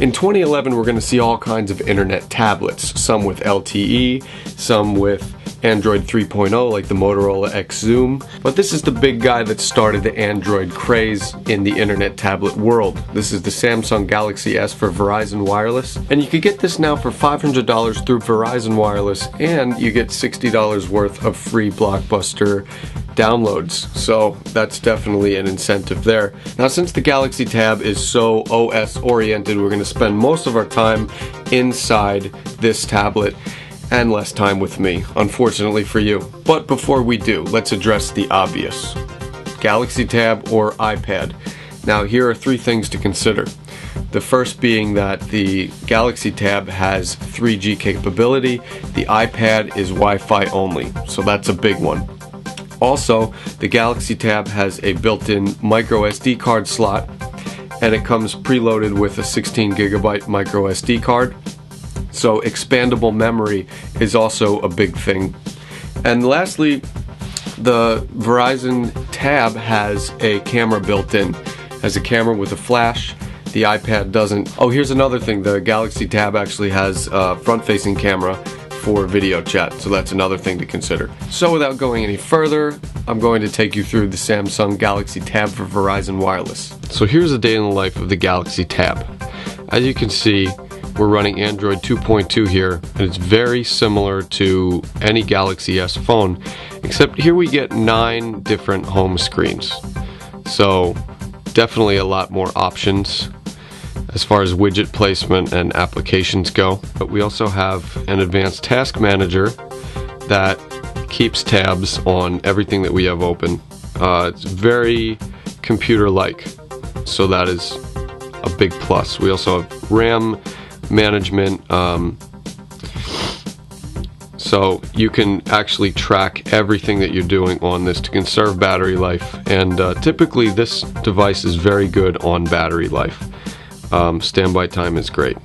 In 2011, we're going to see all kinds of internet tablets, some with LTE, some with Android 3.0 like the Motorola X Zoom, but this is the big guy that started the Android craze in the internet tablet world. This is the Samsung Galaxy S for Verizon Wireless, and you can get this now for $500 through Verizon Wireless, and you get $60 worth of free Blockbuster downloads, so that's definitely an incentive there. Now, since the Galaxy Tab is so OS oriented, we're going to spend most of our time inside this tablet and less time with me, unfortunately for you. But before we do, let's address the obvious. Galaxy Tab or iPad? Now, here are three things to consider. The first being that the Galaxy Tab has 3G capability, the iPad is Wi-Fi only, so that's a big one. Also, the Galaxy Tab has a built-in micro SD card slot, and it comes preloaded with a 16 gigabyte micro SD card. So expandable memory is also a big thing. And lastly, the Verizon Tab has a camera built in. Has a camera with a flash. The iPad doesn't. Oh, here's another thing. The Galaxy Tab actually has a front-facing camera for video chat, so that's another thing to consider. So without going any further, I'm going to take you through the Samsung Galaxy Tab for Verizon Wireless. So here's a day in the life of the Galaxy Tab. As you can see, we're running Android 2.2 here, and it's very similar to any Galaxy S phone, except here we get 9 different home screens. So definitely a lot more options as far as widget placement and applications go. But we also have an advanced task manager that keeps tabs on everything that we have open. It's very computer-like, so that is a big plus. We also have RAM management, so you can actually track everything that you're doing on this to conserve battery life, and typically this device is very good on battery life. Standby time is great.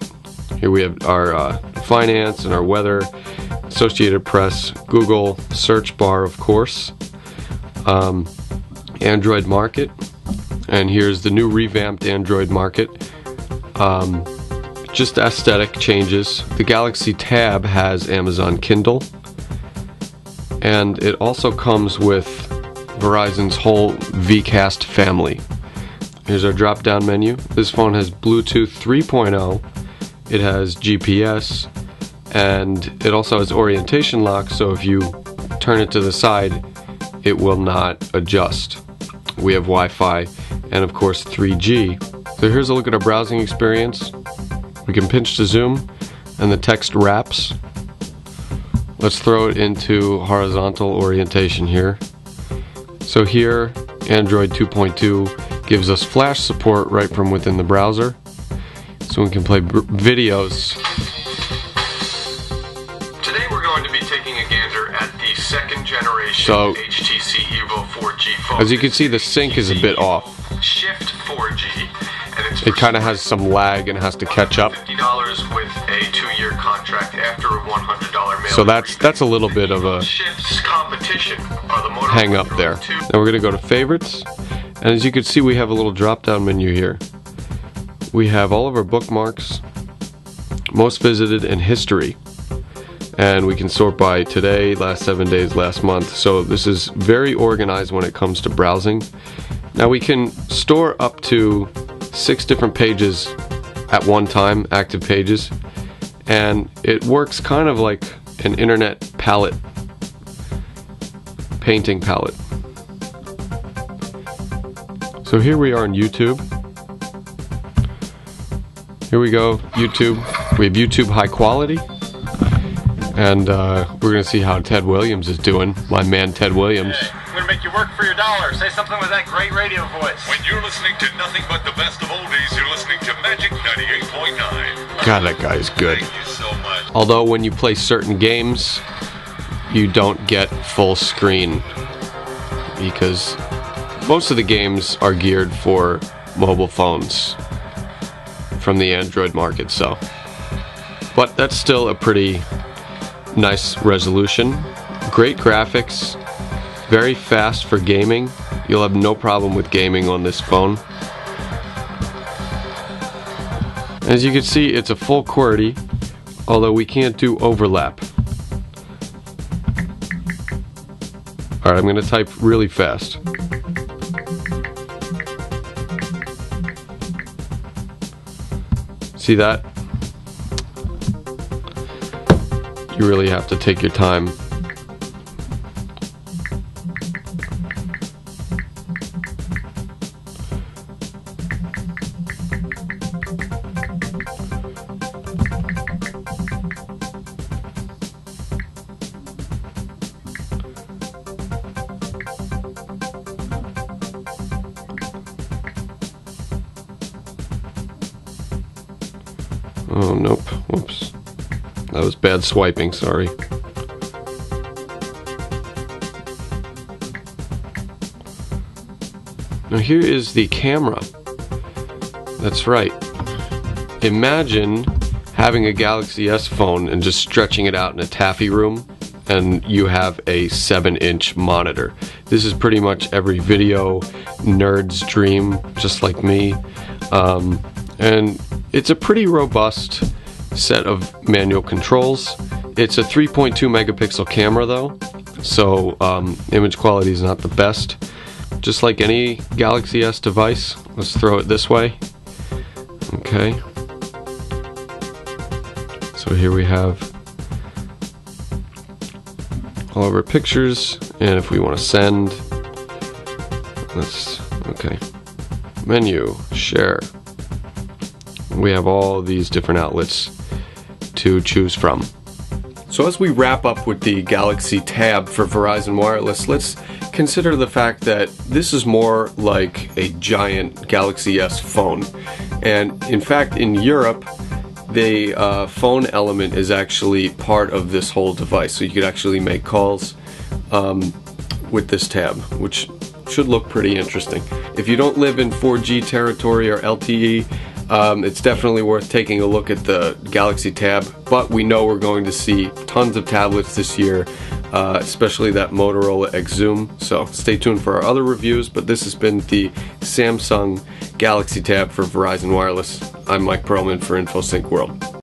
Here we have our finance and our weather, Associated Press, Google search bar, of course, Android Market, and here's the new revamped Android Market. Just aesthetic changes. The Galaxy Tab has Amazon Kindle, and it also comes with Verizon's whole Vcast family. Here's our drop-down menu. This phone has Bluetooth 3.0, it has GPS, and it also has orientation lock, so if you turn it to the side, it will not adjust. We have Wi-Fi and of course 3G. So here's a look at our browsing experience. We can pinch to zoom, and the text wraps. Let's throw it into horizontal orientation here. So here, Android 2.2 gives us flash support right from within the browser, so we can play videos. Today we're going to be taking a gander at the second generation HTC Evo 4G phone. As you can see, the sync is a bit off. Shift 4G. It kind of has some lag and has to catch up. $50 with a 2-year contract after a $100 mail. So that's a little bit of a hang up there. Now we're going to go to favorites, and as you can see, we have a little drop down menu here. We have all of our bookmarks, most visited, and history, and we can sort by today, last 7 days, last month. So this is very organized when it comes to browsing. Now we can store up to 6 different pages at one time, active pages, and it works kind of like an internet palette, painting palette. So here we are on YouTube. Here we go, YouTube. We have YouTube high quality, and we're gonna see how Ted Williams is doing, my man Ted Williams. I'm gonna make you work for your dollar. Say something with that great radio voice. When you're listening to nothing but the best of oldies, you're listening to Magic 98.9. God, that guy is good. Thank you so much. Although when you play certain games, you don't get full screen, because most of the games are geared for mobile phones from the Android market, so. But that's still a pretty nice resolution. Great graphics. Very fast for gaming. You'll have no problem with gaming on this phone. As you can see, it's a full QWERTY, although we can't do overlap. Alright, I'm going to type really fast. See that? You really have to take your time. Oh, nope. Whoops. That was bad swiping, sorry. Now here is the camera. That's right. Imagine having a Galaxy S phone and just stretching it out in a taffy room, and you have a 7-inch monitor. This is pretty much every video nerd's dream, just like me. And it's a pretty robust set of manual controls. It's a 3.2 megapixel camera though, so image quality is not the best. Just like any Galaxy S device. Let's throw it this way. Okay. So here we have all of our pictures, and if we want to send, let's, okay. Menu, share. We have all these different outlets to choose from. So as we wrap up with the Galaxy Tab for Verizon Wireless, let's consider the fact that this is more like a giant Galaxy S phone. And in fact, in Europe, the phone element is actually part of this whole device. So you could actually make calls with this tab, which should look pretty interesting. If you don't live in 4G territory or LTE, it's definitely worth taking a look at the Galaxy Tab, but we know we're going to see tons of tablets this year, especially that Motorola X Zoom, so stay tuned for our other reviews, but this has been the Samsung Galaxy Tab for Verizon Wireless. I'm Mike Perlman for InfoSync World.